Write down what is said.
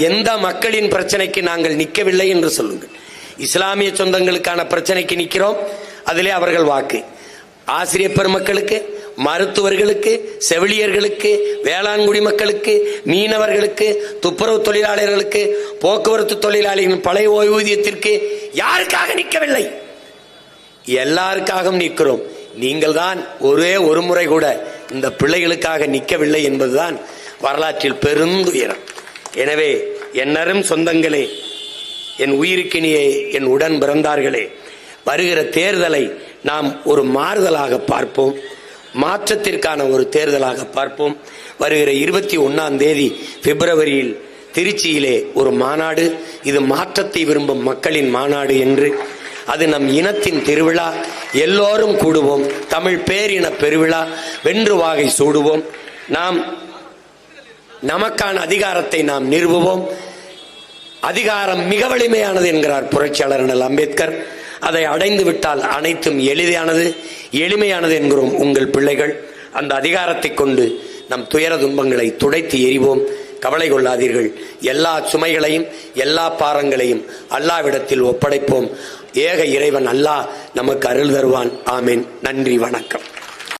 எந்த மக்களின் பிரச்சனைக்கு நாங்கள் நிற்கவில்லை என்று சொல்லுங்கள். இஸ்லாமிய சொந்தங்களுக்கான பிரச்சனைக்கு நிற்கிறோம், அதிலே அவர்கள் வாக்கு. ஆசிரியர் பெருமக்களுக்கு, மருத்துவர்களுக்கு, செவிலியர்களுக்கு, வேளாண்குடி மக்களுக்கு, மீனவர்களுக்கு, துப்புரவு தொழிலாளர்களுக்கு, போக்குவரத்து தொழிலாளிகளின் பழைய ஓய்வூதியத்திற்கு யாருக்காக நிற்கவில்லை? எல்லாருக்காகவும் நிற்கிறோம். நீங்கள் தான் ஒரே ஒரு முறை கூட இந்த பிள்ளைகளுக்காக நிற்கவில்லை என்பதுதான் வரலாற்றில் பெருந்துயரம். எனவே என்னரும் சொந்தங்களே, என் உயிருக்கினியே, என் உடன் பிறந்தார்களே, வருகிற தேர்தலை நாம் ஒரு மாறுதலாக பார்ப்போம், மாற்றத்திற்கான ஒரு தேர்தலாக பார்ப்போம். வருகிற 21ஆம் தேதி பிப்ரவரியில் திருச்சியிலே ஒரு மாநாடு, இது மாற்றத்தை விரும்பும் மக்களின் மாநாடு என்று. அது நம் இனத்தின் திருவிழா, எல்லோரும் கூடுவோம், தமிழ் பேரின பெருவிழா, வென்று வாகை சூடுவோம், நாம் நமக்கான அதிகாரத்தை நாம் நிறுவுவோம். அதிகாரம் மிக வலிமையானது என்கிறார் புரட்சியாளர் அண்ணல் அம்பேத்கர். அதை அடைந்து விட்டால் அனைத்தும் எளிமையானது என்கிறோம் உங்கள் பிள்ளைகள். அந்த அதிகாரத்தை கொண்டு நம் துயர துன்பங்களை துடைத்து எறிவோம். கவலை கொள்ளாதீர்கள். எல்லா சுமைகளையும் எல்லா பாரங்களையும் அல்லாஹ்விடத்தில் ஒப்படைப்போம். ஏக இறைவன் அல்லாஹ் நமக்கு அருள் தருவான். ஆமீன். நன்றி, வணக்கம்.